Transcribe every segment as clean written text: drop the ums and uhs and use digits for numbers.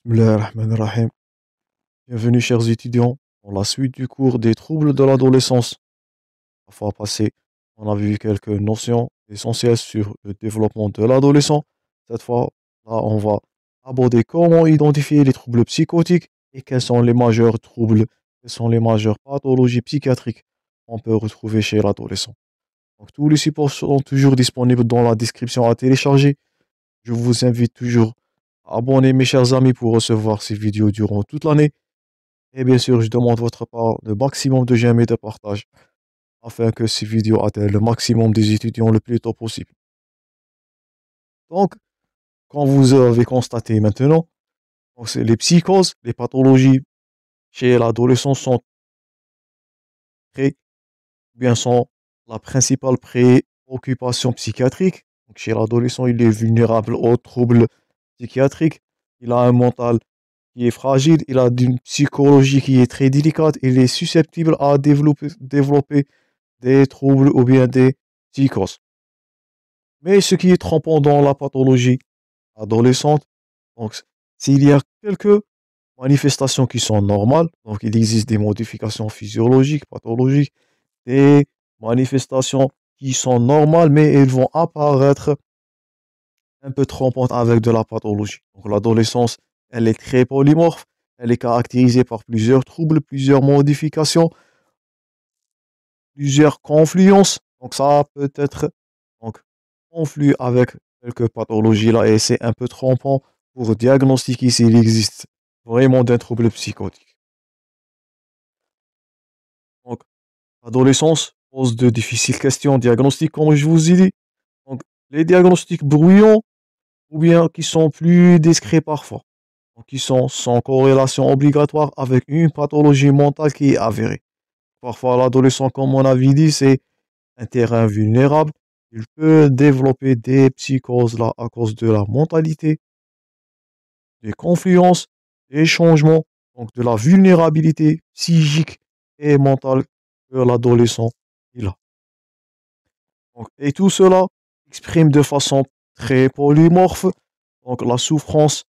Bismillahirrahmanirrahim. Bienvenue, chers étudiants, dans la suite du cours des troubles de l'adolescence. La fois passée, on a vu quelques notions essentielles sur le développement de l'adolescent. Cette fois, là, on va aborder comment identifier les troubles psychotiques et quels sont les majeurs troubles, quelles sont les majeures pathologies psychiatriques qu'on peut retrouver chez l'adolescent. Donc, tous les supports sont toujours disponibles dans la description à télécharger. Je vous invite toujours à abonner, mes chers amis, pour recevoir ces vidéos durant toute l'année. Et bien sûr, je demande votre part le maximum de j'aime et de partage afin que ces vidéos atteignent le maximum des étudiants le plus tôt possible. Donc, comme vous avez constaté maintenant, donc c'est les psychoses, les pathologies chez l'adolescent sont très, ou bien sont la principale préoccupation psychiatrique. Donc, chez l'adolescent, il est vulnérable aux troubles psychiatriques. Il a un mental qui est fragile, il a une psychologie qui est très délicate, il est susceptible à développer des troubles ou bien des psychoses. Mais ce qui est trompant dans la pathologie adolescente, donc, s'il y a quelques manifestations qui sont normales, donc il existe des modifications physiologiques, pathologiques, des manifestations qui sont normales, mais elles vont apparaître un peu trompantes avec de la pathologie. Donc l'adolescence, elle est très polymorphe, elle est caractérisée par plusieurs troubles, plusieurs modifications, plusieurs confluences. Donc ça peut être donc conflue avec quelques pathologies là et c'est un peu trompant pour diagnostiquer s'il existe vraiment d'un trouble psychotique. Donc l'adolescence pose de difficiles questions diagnostiques comme je vous ai dit. Donc les diagnostics bruyants ou bien qui sont plus discrets parfois. Donc qui sont sans corrélation obligatoire avec une pathologie mentale qui est avérée. Parfois l'adolescent, comme on avait dit, c'est un terrain vulnérable. Il peut développer des psychoses là à cause de la mentalité, des confluences, des changements, donc de la vulnérabilité psychique et mentale que l'adolescent il a. Donc, et tout cela exprime de façon très polymorphe. Donc la souffrance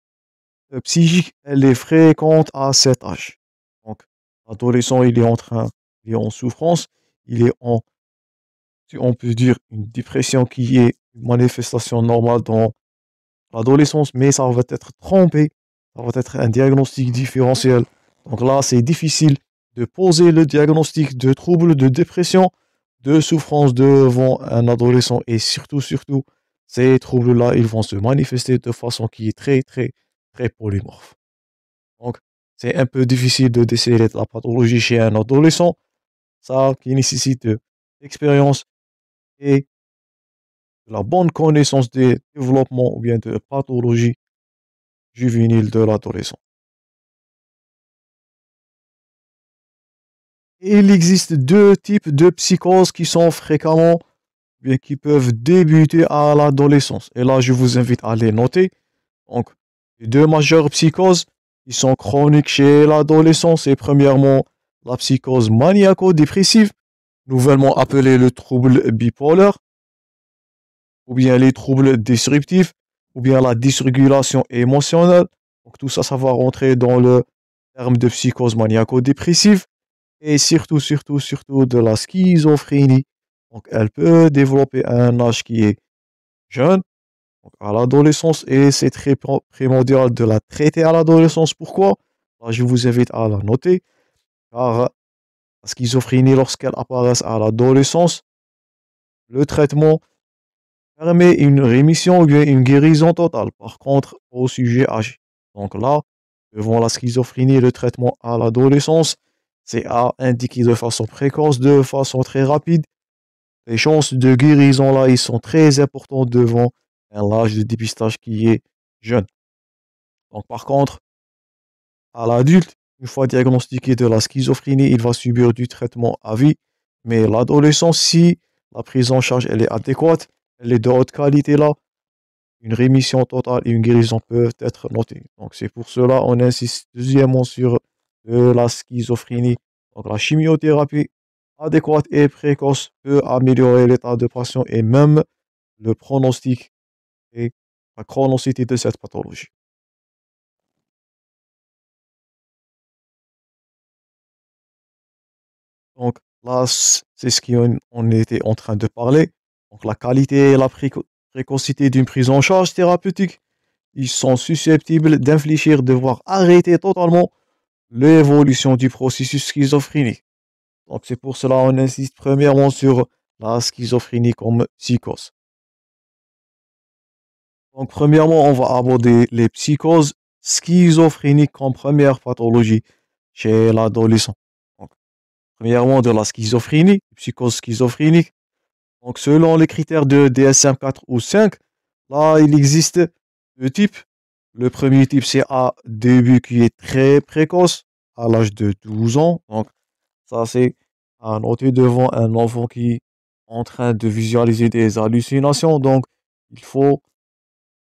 psychique, elle est fréquente à cet âge. Donc l'adolescent, il est en souffrance, il est en, si on peut dire, une dépression qui est une manifestation normale dans l'adolescence, mais ça va être trompé, ça va être un diagnostic différentiel. Donc là, c'est difficile de poser le diagnostic de trouble, de dépression, de souffrance devant un adolescent et surtout, ces troubles-là, ils vont se manifester de façon qui est très polymorphe. Donc, c'est un peu difficile de déceler la pathologie chez un adolescent, ça qui nécessite de l'expérience et la bonne connaissance des développements ou bien de pathologies juvéniles de l'adolescent. Et il existe deux types de psychoses qui sont fréquemment, bien qui peuvent débuter à l'adolescence. Et là, je vous invite à les noter. Donc, les deux majeures psychoses qui sont chroniques chez l'adolescent, c'est premièrement la psychose maniaco-dépressive, nouvellement appelée le trouble bipolaire, ou bien les troubles disruptifs, ou bien la dysrégulation émotionnelle. Donc tout ça, ça va rentrer dans le terme de psychose maniaco-dépressive et surtout de la schizophrénie. Donc elle peut développer à un âge qui est jeune, donc à l'adolescence, et c'est très primordial de la traiter à l'adolescence. Pourquoi? Là, je vous invite à la noter, car la schizophrénie, lorsqu'elle apparaît à l'adolescence, le traitement permet une rémission ou bien une guérison totale. Par contre, au sujet âgé. Donc là, devant la schizophrénie, le traitement à l'adolescence, c'est à indiquer de façon précoce, de façon très rapide. Les chances de guérison là, ils sont très importantes devant un âge de dépistage qui est jeune. Donc par contre, à l'adulte, une fois diagnostiqué de la schizophrénie, il va subir du traitement à vie. Mais l'adolescent, si la prise en charge elle est adéquate, elle est de haute qualité là, une rémission totale et une guérison peuvent être notées. Donc c'est pour cela on insiste deuxièmement sur la schizophrénie. Donc la chimiothérapie adéquate et précoce peut améliorer l'état de patient et même le pronostic et la chronicité de cette pathologie. Donc là, c'est ce qu'on était en train de parler. Donc la qualité et la précocité d'une prise en charge thérapeutique, ils sont susceptibles d'infléchir, de voir arrêter totalement l'évolution du processus schizophrénique. Donc c'est pour cela qu'on insiste premièrement sur la schizophrénie comme psychose. Donc premièrement, on va aborder les psychoses schizophréniques comme première pathologie chez l'adolescent. Donc premièrement de la schizophrénie, psychose schizophrénique. Donc selon les critères de DSM-4 ou 5, là il existe deux types. Le premier type c'est un début qui est très précoce, à l'âge de 12 ans. Donc ça c'est à noter devant un enfant qui est en train de visualiser des hallucinations. Donc il faut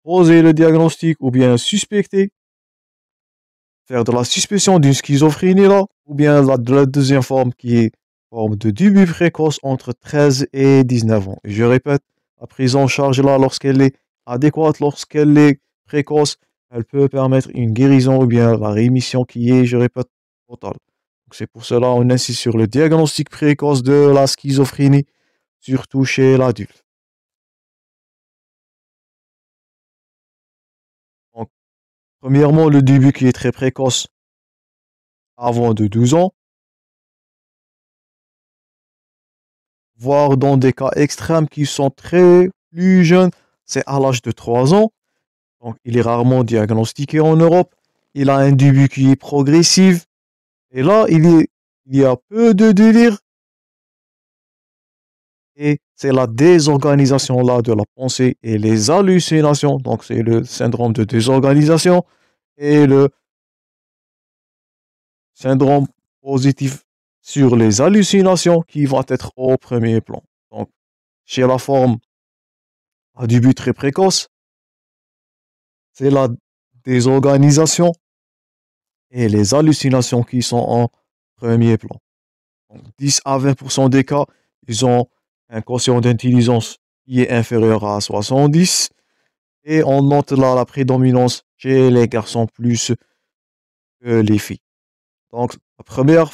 poser le diagnostic ou bien suspecter, faire de la suspicion d'une schizophrénie là, ou bien de la deuxième forme qui est forme de début précoce entre 13 et 19 ans. Et je répète, la prise en charge là, lorsqu'elle est adéquate, lorsqu'elle est précoce, elle peut permettre une guérison ou bien la rémission qui est, je répète, totale. Donc c'est pour cela qu'on insiste sur le diagnostic précoce de la schizophrénie, surtout chez l'adulte. Donc, premièrement, le début qui est très précoce avant de 12 ans, voire dans des cas extrêmes qui sont très plus jeunes, c'est à l'âge de 3 ans. Donc, il est rarement diagnostiqué en Europe. Il a un début qui est progressif. Et là, il y a peu de délire. Et c'est la désorganisation là de la pensée et les hallucinations. Donc, c'est le syndrome de désorganisation et le syndrome positif sur les hallucinations qui vont être au premier plan. Donc, chez la forme à début très précoce, c'est la désorganisation et les hallucinations qui sont en premier plan. Donc, 10 à 20% des cas, ils ont un quotient d'intelligence qui est inférieur à 70 et on note là la prédominance chez les garçons plus que les filles. Donc, la première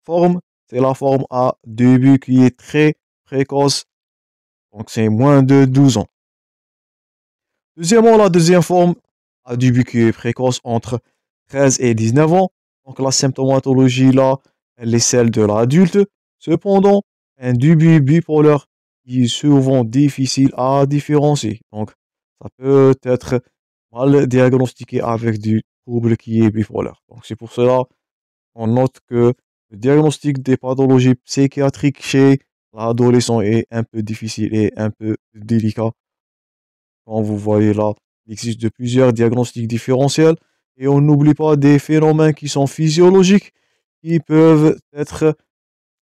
forme, c'est la forme à début qui est très précoce, donc c'est moins de 12 ans. Deuxièmement, la deuxième forme à début qui est précoce entre 13 et 19 ans. Donc la symptomatologie là, elle est celle de l'adulte. Cependant, un début bipolaire qui est souvent difficile à différencier. Donc ça peut être mal diagnostiqué avec du trouble qui est bipolaire. Donc c'est pour cela qu'on note que le diagnostic des pathologies psychiatriques chez l'adolescent est un peu difficile et un peu délicat. Quand vous voyez là, il existe de plusieurs diagnostics différentiels et on n'oublie pas des phénomènes qui sont physiologiques qui peuvent être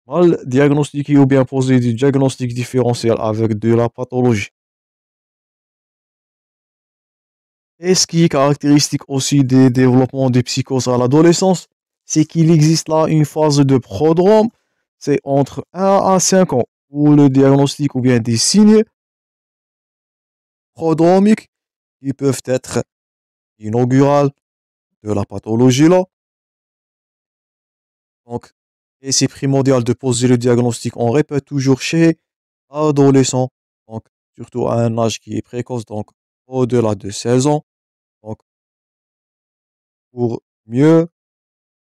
mal diagnostiqués ou bien poser du diagnostic différentiel avec de la pathologie. Et ce qui est caractéristique aussi des développements des psychoses à l'adolescence, c'est qu'il existe là une phase de prodrome, c'est entre 1 à 5 ans, où le diagnostic ou bien des signes prodromiques qui peuvent être inaugurales de la pathologie là. Donc, et c'est primordial de poser le diagnostic, on répète toujours chez l'adolescent, donc surtout à un âge qui est précoce, donc au-delà de 16 ans. Donc, pour mieux,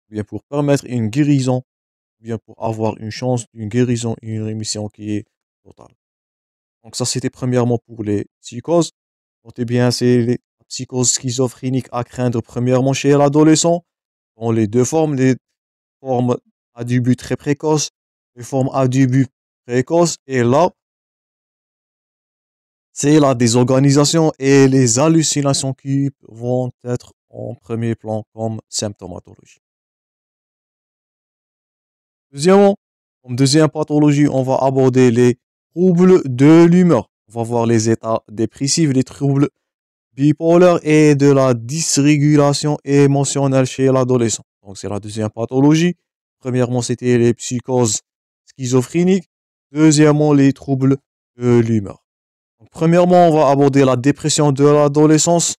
bien pour permettre une guérison, bien pour avoir une chance d'une guérison, une rémission qui est totale. Donc ça, c'était premièrement pour les psychoses. Notez bien, c'est les psychoses schizophréniques à craindre premièrement chez l'adolescent, dans les deux formes, les formes à début très précoce, les formes à début précoce, et là, c'est la désorganisation et les hallucinations qui vont être en premier plan comme symptomatologie. Deuxièmement, comme deuxième pathologie, on va aborder les troubles de l'humeur. On va voir les états dépressifs, les troubles bipolaires et de la dysrégulation émotionnelle chez l'adolescent. Donc, c'est la deuxième pathologie. Premièrement, c'était les psychoses schizophréniques. Deuxièmement, les troubles de l'humeur. Donc, premièrement, on va aborder la dépression de l'adolescence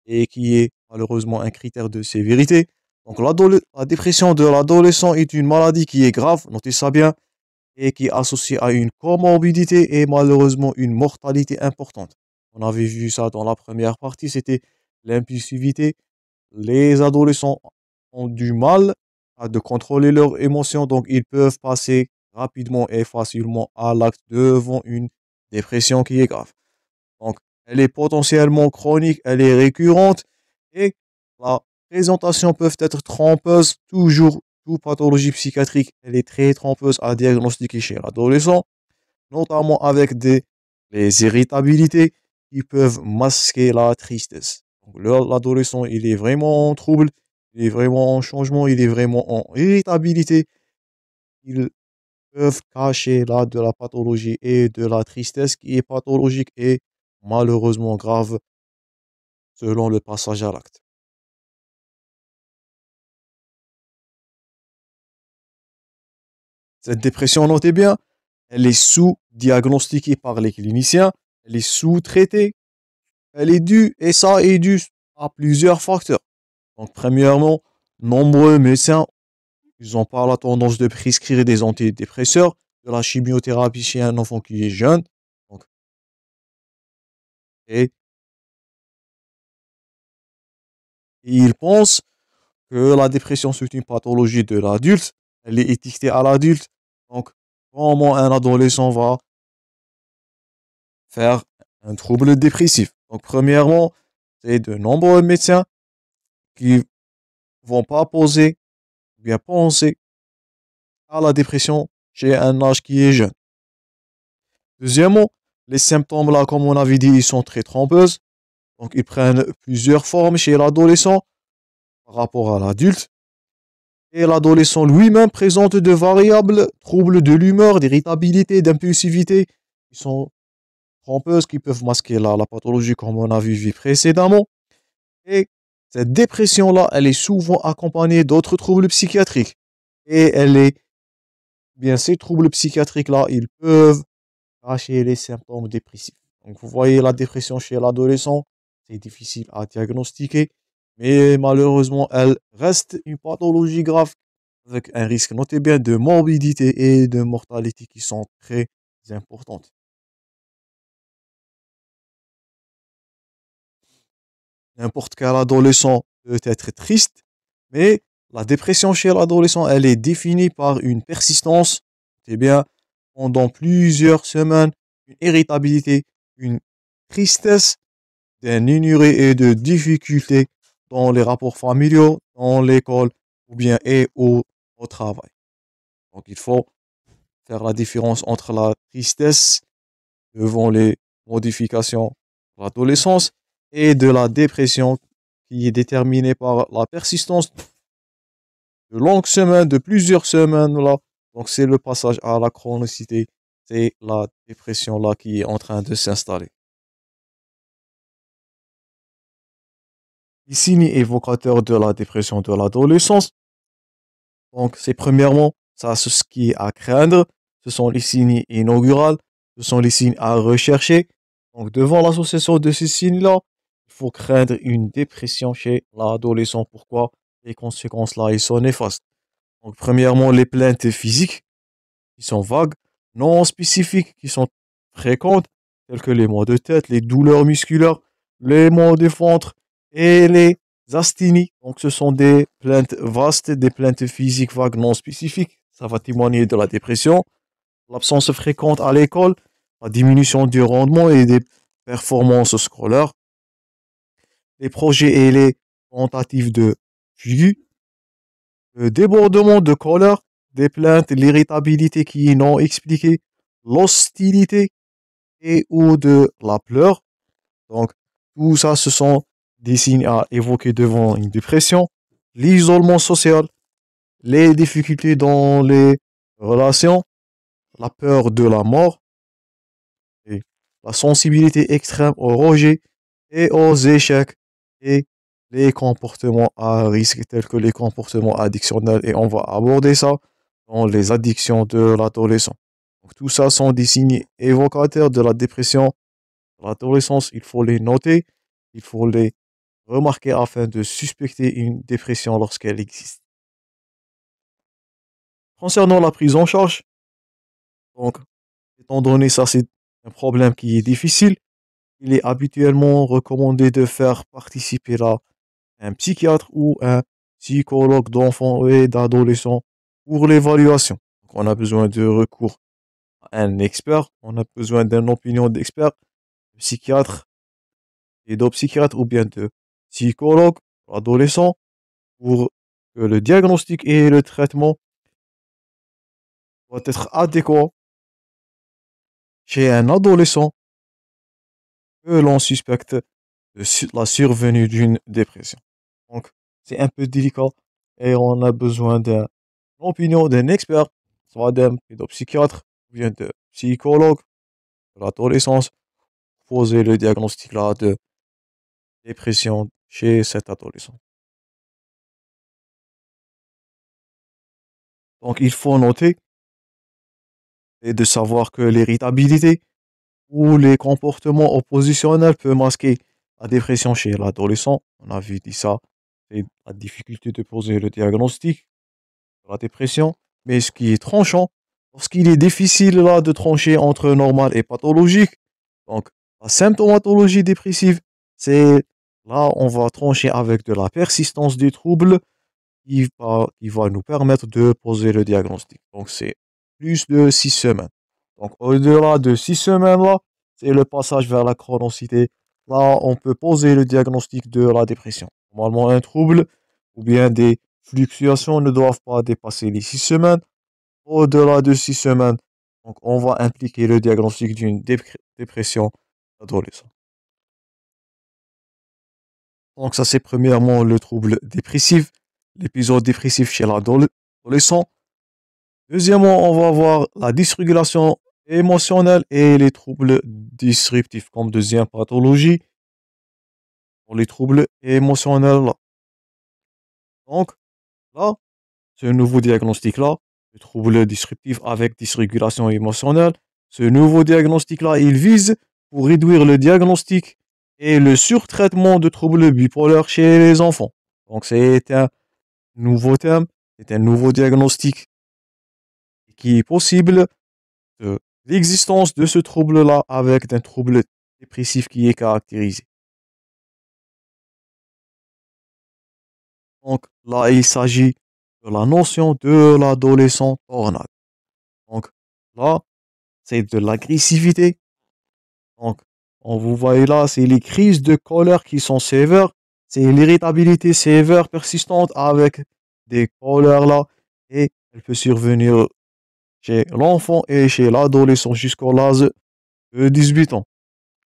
et qui est malheureusement un critère de sévérité. Donc la dépression de l'adolescent est une maladie qui est grave, notez ça bien, et qui est associée à une comorbidité et malheureusement une mortalité importante. On avait vu ça dans la première partie, c'était l'impulsivité. Les adolescents ont du mal à de contrôler leurs émotions, donc ils peuvent passer rapidement et facilement à l'acte devant une dépression qui est grave. Donc, elle est potentiellement chronique, elle est récurrente et la présentation peut être trompeuse, toujours, toute pathologie psychiatrique, elle est très trompeuse à diagnostiquer chez l'adolescent, notamment avec les irritabilités qui peuvent masquer la tristesse. Donc, l'adolescent, il est vraiment en trouble, il est vraiment en changement, il est vraiment en irritabilité. Ils peuvent cacher là de la pathologie et de la tristesse qui est pathologique et malheureusement grave selon le passage à l'acte. Cette dépression, notez bien, elle est sous-diagnostiquée par les cliniciens, elle est sous-traitée, elle est due, et ça est dû à plusieurs facteurs. Donc, premièrement, nombreux médecins, ils ont pas la tendance de prescrire des antidépresseurs, de la chimiothérapie chez un enfant qui est jeune. Donc, et, et ils pensent que la dépression, c'est une pathologie de l'adulte, elle est étiquetée à l'adulte. Donc, comment un adolescent va faire un trouble dépressif? Donc, premièrement, c'est de nombreux médecins qui vont pas poser, bien penser à la dépression chez un âge qui est jeune. Deuxièmement, les symptômes là, comme on avait dit, ils sont très trompeuses. Donc, ils prennent plusieurs formes chez l'adolescent par rapport à l'adulte. Et l'adolescent lui-même présente de variables troubles de l'humeur, d'irritabilité, d'impulsivité, qui sont trompeuses, qui peuvent masquer la pathologie comme on a vu précédemment. Et cette dépression-là, elle est souvent accompagnée d'autres troubles psychiatriques. Et bien, ces troubles psychiatriques-là, ils peuvent cacher les symptômes dépressifs. Donc, vous voyez, la dépression chez l'adolescent, c'est difficile à diagnostiquer, mais malheureusement, elle reste une pathologie grave avec un risque, notez bien, de morbidité et de mortalité qui sont très importantes. N'importe quel adolescent peut être triste, mais la dépression chez l'adolescent, elle est définie par une persistance, c'est bien, pendant plusieurs semaines, une irritabilité, une tristesse, d'un ignoré et de difficultés dans les rapports familiaux, dans l'école ou bien au travail. Donc il faut faire la différence entre la tristesse devant les modifications de l'adolescence et de la dépression qui est déterminée par la persistance de longues semaines, de plusieurs semaines là. Donc c'est le passage à la chronicité, c'est la dépression là qui est en train de s'installer. Les signes évocateurs de la dépression de l'adolescence. Donc c'est premièrement, ça c'est ce qui est à craindre, ce sont les signes inauguraux, ce sont les signes à rechercher. Donc devant l'association de ces signes-là, il faut craindre une dépression chez l'adolescent. Pourquoi? Les conséquences là, ils sont néfastes. Donc premièrement, les plaintes physiques qui sont vagues, non spécifiques, qui sont fréquentes, telles que les maux de tête, les douleurs musculaires, les maux de ventre et les asthénies. Donc ce sont des plaintes vastes, des plaintes physiques vagues non spécifiques. Ça va témoigner de la dépression, l'absence fréquente à l'école, la diminution du rendement et des performances scolaires, les projets et les tentatives de fugue, le débordement de colère, des plaintes, l'irritabilité qui est non expliquée, l'hostilité et ou de la pleure. Donc, tout ça, ce sont des signes à évoquer devant une dépression. L'isolement social, les difficultés dans les relations, la peur de la mort, et la sensibilité extrême au rejet et aux échecs et les comportements à risque tels que les comportements addictionnels et on va aborder ça dans les addictions de l'adolescent. Donc tout ça sont des signes évocateurs de la dépression de l'adolescence. Il faut les noter, il faut les remarquer afin de suspecter une dépression lorsqu'elle existe. Concernant la prise en charge, donc, étant donné ça, c'est un problème qui est difficile, il est habituellement recommandé de faire participer là un psychiatre ou un psychologue d'enfants et d'adolescents pour l'évaluation. Donc, on a besoin de recours à un expert, on a besoin d'une opinion d'expert, psychiatre et psychiatre ou bien de psychologue adolescent pour que le diagnostic et le traitement soient être adéquats chez un adolescent que l'on suspecte de la survenue d'une dépression. Donc, c'est un peu délicat et on a besoin d'une opinion d'un expert, soit d'un pédopsychiatre ou bien de psychologue de l'adolescence, pour poser le diagnostic là de dépression chez cet adolescent. Donc, il faut noter et de savoir que l'irritabilité ou les comportements oppositionnels peuvent masquer la dépression chez l'adolescent. On a vu dit ça, c'est la difficulté de poser le diagnostic de la dépression. Mais ce qui est tranchant, lorsqu'il est difficile là de trancher entre normal et pathologique, donc la symptomatologie dépressive, c'est là on va trancher avec de la persistance des troubles qui va nous permettre de poser le diagnostic. Donc, c'est plus de 6 semaines. Donc, au-delà de 6 semaines, là, c'est le passage vers la chronicité. Là, on peut poser le diagnostic de la dépression. Normalement, un trouble ou bien des fluctuations ne doivent pas dépasser les 6 semaines. Au-delà de 6 semaines, donc, on va impliquer le diagnostic d'une dépression adolescente. Donc, ça, c'est premièrement le trouble dépressif, l'épisode dépressif chez l'adolescent. Deuxièmement, on va voir la dysrégulation émotionnelle et les troubles disruptifs comme deuxième pathologie pour les troubles émotionnels. Donc, là, ce nouveau diagnostic-là, le trouble disruptif avec dysrégulation émotionnelle, ce nouveau diagnostic-là, il vise pour réduire le diagnostic et le surtraitement de troubles bipolaires chez les enfants. Donc, c'est un nouveau terme, c'est un nouveau diagnostic qui est possible de l'existence de ce trouble-là avec un trouble dépressif qui est caractérisé. Donc là, il s'agit de la notion de l'adolescent tornade. Donc là, c'est de l'agressivité. Donc, on vous voyez là, c'est les crises de colère qui sont sévères. C'est l'irritabilité sévère persistante avec des colères là. Et elle peut survenir chez l'enfant et chez l'adolescent jusqu'à l'âge de 18 ans,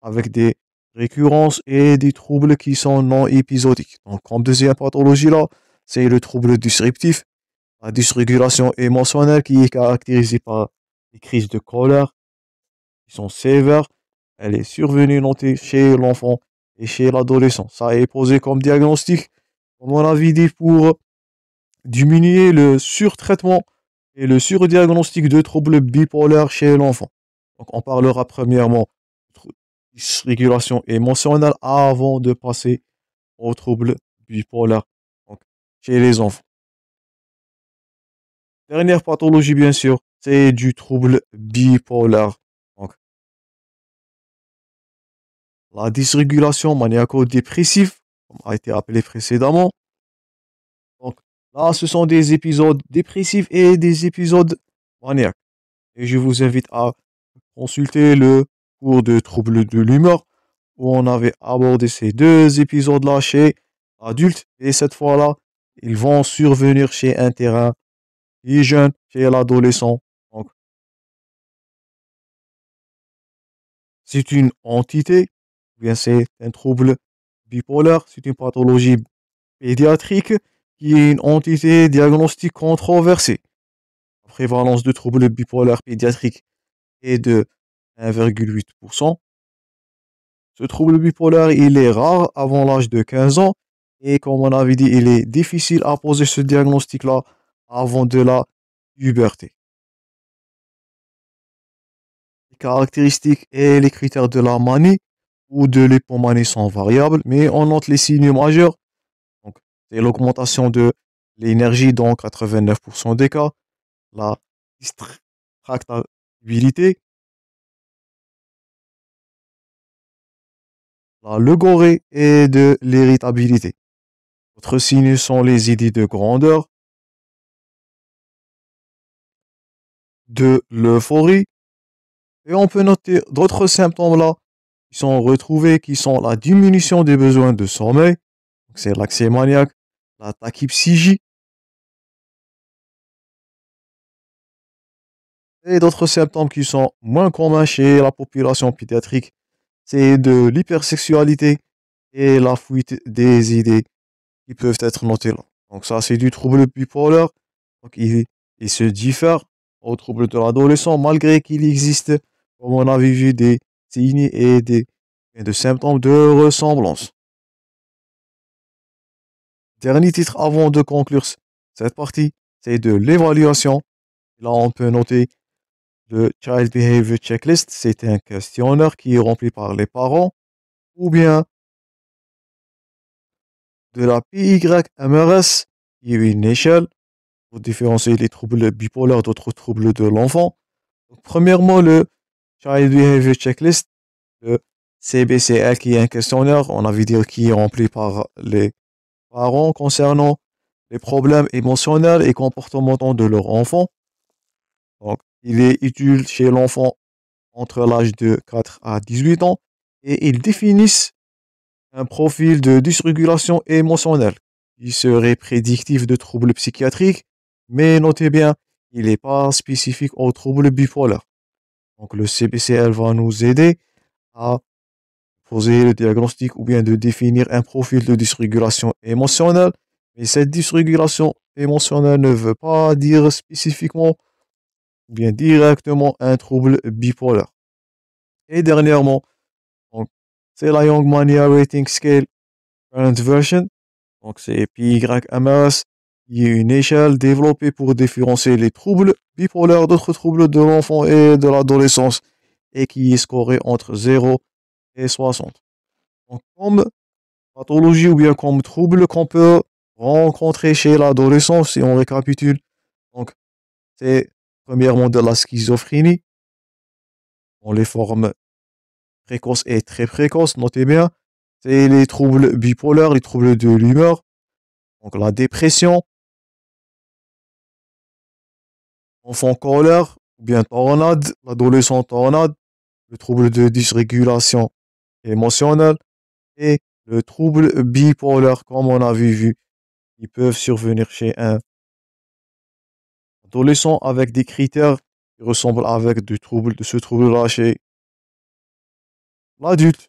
avec des récurrences et des troubles qui sont non épisodiques. Donc, comme deuxième pathologie là, c'est le trouble disruptif, la dysrégulation émotionnelle qui est caractérisée par des crises de colère qui sont sévères. Elle est survenue notée chez l'enfant et chez l'adolescent. Ça est posé comme diagnostic, comme on avait dit, pour diminuer le surtraitement et le surdiagnostic de troubles bipolaires chez l'enfant. Donc, on parlera premièrement de dysrégulation émotionnelle avant de passer aux troubles bipolaires donc, chez les enfants. Dernière pathologie, bien sûr, c'est du trouble bipolaire. Donc, la dysrégulation maniaco-dépressive, comme a été appelé précédemment. Donc, là, ce sont des épisodes dépressifs et des épisodes maniaques. Et je vous invite à consulter le cours de troubles de l'humeur où on avait abordé ces deux épisodes-là chez adultes. Et cette fois-là, ils vont survenir chez un terrain plus jeune, chez l'adolescent. Donc, c'est une entité, ou bien c'est un trouble bipolaire, c'est une pathologie pédiatrique qui est une entité diagnostique controversée. La prévalence de troubles bipolaires pédiatriques est de 1,8%. Ce trouble bipolaire, il est rare avant l'âge de 15 ans et comme on avait dit, il est difficile à poser ce diagnostic-là avant de la puberté. Les caractéristiques et les critères de la manie. ou de l'hypomanie sont variables, mais on note les signes majeurs. Donc, c'est l'augmentation de l'énergie dans 89% des cas, la distractabilité, la logorée et de l'irritabilité. D'autres signes sont les idées de grandeur, de l'euphorie, et on peut noter d'autres symptômes là qui sont retrouvés, qui sont la diminution des besoins de sommeil, donc c'est l'accès maniaque, la tachypsychie, et d'autres symptômes qui sont moins communs chez la population pédiatrique, c'est de l'hypersexualité et la fuite des idées qui peuvent être notées là. Donc ça, c'est du trouble bipolaire. Donc il se diffère au trouble de l'adolescent, malgré qu'il existe, comme on avait vu, des signes et de symptômes de ressemblance. Dernier titre avant de conclure cette partie, c'est de l'évaluation. Là, on peut noter le Child Behavior Checklist. C'est un questionnaire qui est rempli par les parents, ou bien de la PYMRS, qui est une échelle pour différencier les troubles bipolaires d'autres troubles de l'enfant. Donc, premièrement, le Child Behavior Checklist, le CBCL, qui est un questionnaire, on avait dit, qui est rempli par les parents concernant les problèmes émotionnels et comportementaux de leur enfant. Donc, il est utile chez l'enfant entre l'âge de 4 à 18 ans et ils définissent un profil de dysrégulation émotionnelle qui serait prédictif de troubles psychiatriques, mais notez bien, il n'est pas spécifique aux troubles bipolaires. Donc, le CBCL va nous aider à poser le diagnostic ou bien de définir un profil de dysrégulation émotionnelle. Mais cette dysrégulation émotionnelle ne veut pas dire spécifiquement ou bien directement un trouble bipolaire. Et dernièrement, donc, c'est la Young Mania Rating Scale Current Version. Donc c'est PYMS, qui est une échelle développée pour différencier les troubles bipolaires d'autres troubles de l'enfant et de l'adolescence et qui est scoré entre 0 et 60. Donc, comme pathologie ou bien comme trouble qu'on peut rencontrer chez l'adolescent, si on récapitule, donc c'est premièrement de la schizophrénie, dans les formes précoces et très précoces, notez bien, c'est les troubles bipolaires, les troubles de l'humeur, donc la dépression, enfant colère, ou bien tornade, l'adolescent tornade, le trouble de dysrégulation émotionnelle et le trouble bipolaire, comme on avait vu, qui peuvent survenir chez un adolescent avec des critères qui ressemblent avec du trouble, de ce trouble-là chez l'adulte.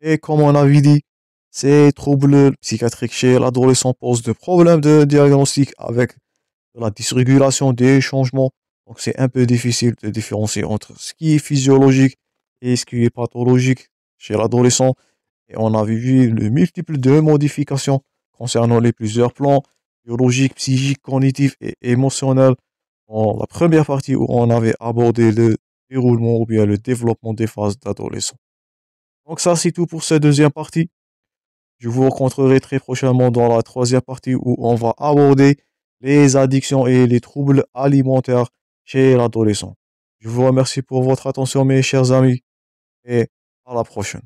Et comme on avait dit, ces troubles psychiatriques chez l'adolescent posent des problèmes de diagnostic avec la dysrégulation des changements. Donc c'est un peu difficile de différencier entre ce qui est physiologique et ce qui est pathologique chez l'adolescent. Et on a vu le multiple de modifications concernant les plusieurs plans biologiques, psychiques, cognitifs et émotionnels. Dans la première partie où on avait abordé le déroulement ou bien le développement des phases d'adolescent. Donc ça, c'est tout pour cette deuxième partie. Je vous rencontrerai très prochainement dans la troisième partie où on va aborder les addictions et les troubles alimentaires chez l'adolescent. Je vous remercie pour votre attention, mes chers amis, et à la prochaine.